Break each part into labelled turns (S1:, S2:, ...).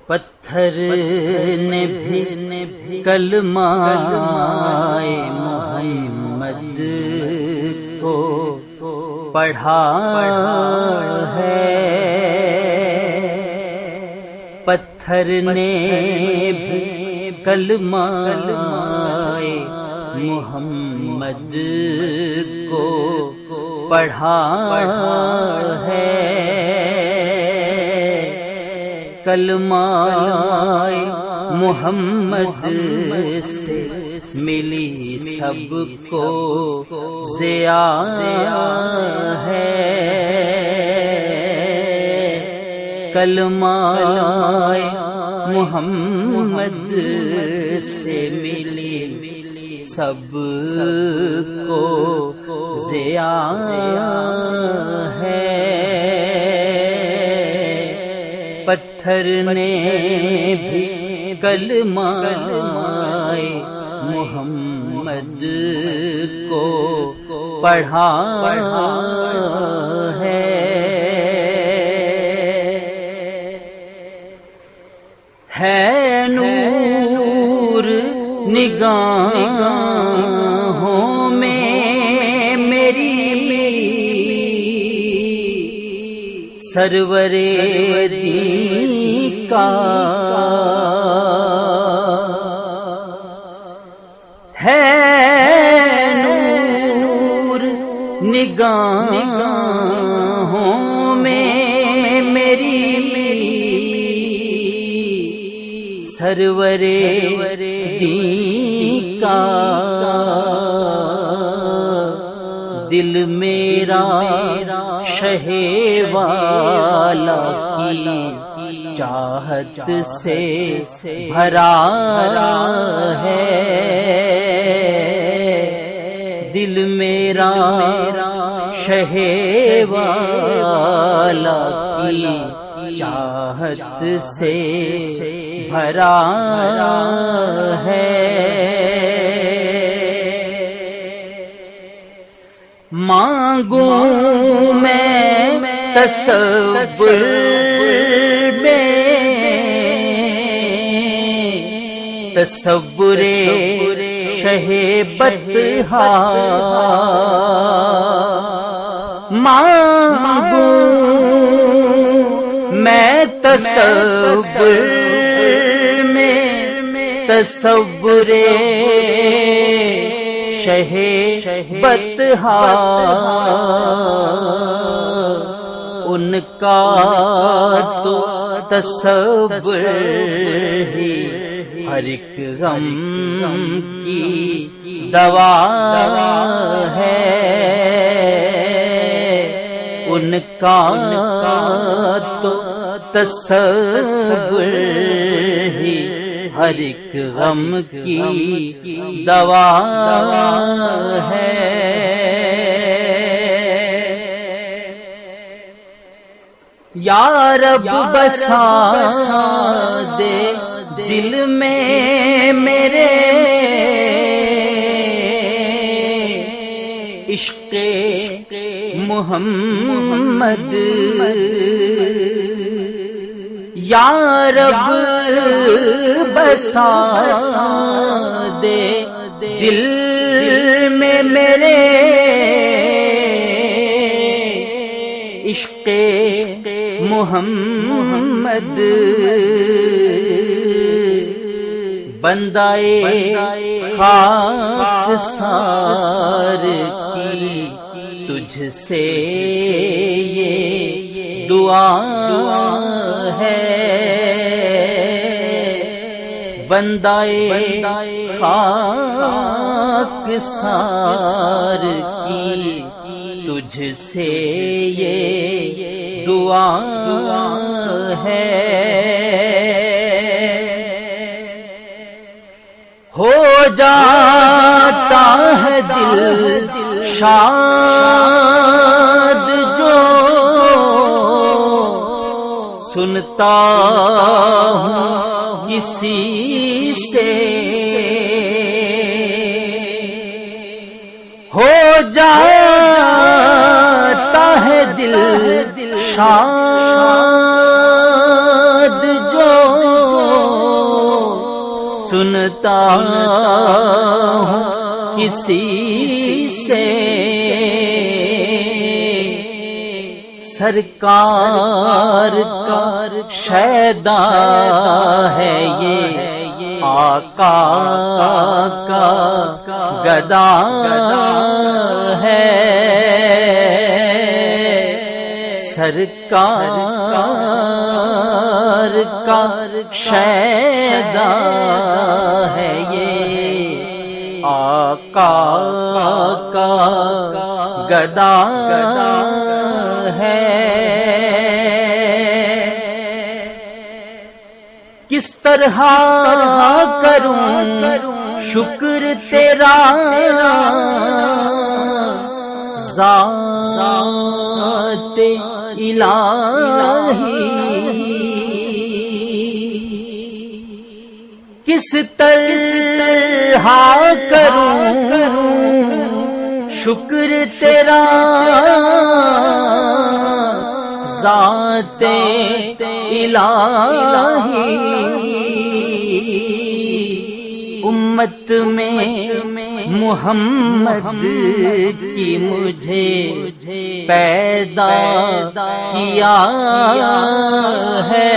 S1: پتھر نے بھی کلمہ محمد کو پڑھا ہے، پتھر نے بھی کلمہ محمد کو پڑھا ہے، کلمہ محمد سے ملی سب کو ضیا ہے، کلمہ محمد سے ملی سب کو ضیا ہے، پتھر نے بھی کلمہ محمد کو پڑھا ہے نور نگاہوں میں میری سرور دین کا، ہے نور نگاہوں میں میری سرور دین کا، دل میرا شہ والا کی چاہت سے بھرا ہے، دل میرا شہ والا کی چاہت سے بھرا ہے، مانگوں میں تصور میں تصور شہ بطحا، مانگوں میں تصور میں تصور شہ بطحا، ان کا تو تصور ہی ہر ایک غم کی دوا ہے، ان کا تو تصور ہی ہر ایک غم کی دوا ہے، یا رب بسا دے دل میں میرے عشق محمد، یا رب بسا دے دل میں میرے عشق محمد، بندائے خاک سار کی تجھ سے یہ دعا ہے، بندائے خاک سار کی تجھ سے یہ دعا ہے، ہو جاتا ہے دل شاد جو سنتا ہوں کسی سے، ہو جاتا ہے دل شاد جو سنتا ہوں کسی سے، سرکار کا شیدا ہے یہ، آقا کا گدا ہے، سرکار کا شیدا ہے یہ، آقا کا گدا ہے۔ کس طرح کروں شکر تیرا، ذات الہی، کس طرح کروں شکر تیرا، ذات الہی، امت میں محمد کی مجھے پیدا کیا ہے،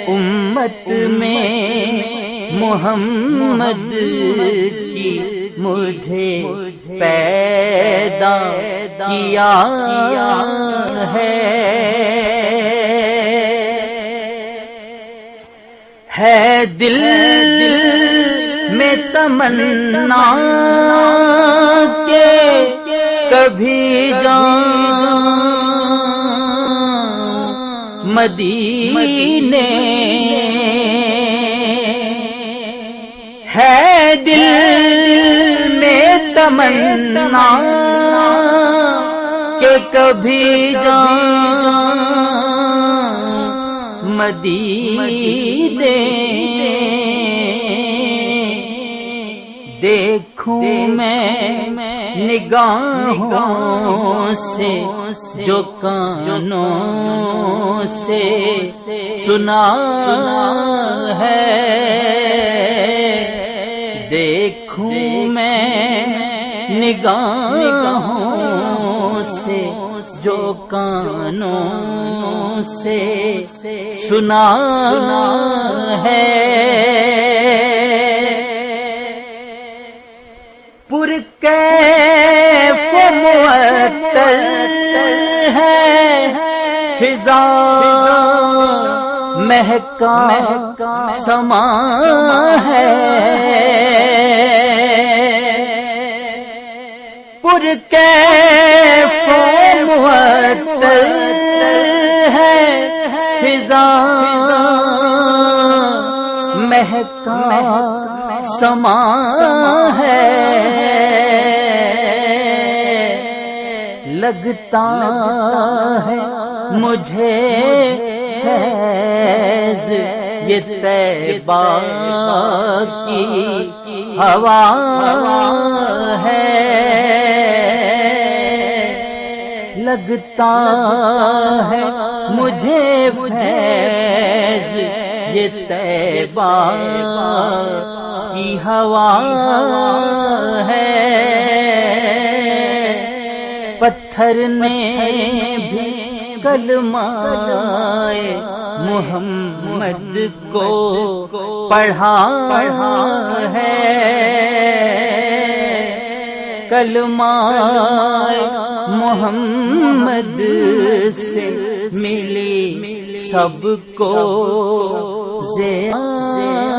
S1: امت میں محمد کی مجھے پیدا کیا ہے دل میں تمنا کہ کبھی جاؤں مدینے، ہے دل میں تمنا کہ کبھی جاؤں مدینے، دیکھوں میں نگاہوں سے جو کانوں سے سنا ہے، دیکھوں میں نگاہوں سے جو کانوں سے سنا ہے، پرکیف معطر ہے فضا، مہکا سما ہے، پرکیف معطر ہے فضا، مہکا سما ہے، لگتا ہے مجھے فیض یہ طیبہ کی ہوا ہے، لگتا ہے مجھے فیض یہ طیبہ کی ہوا ہے، پتھر نے بھی کلمہ محمد کو پڑھا ہے، کلمہ محمد سے ملی سب کو زیادہ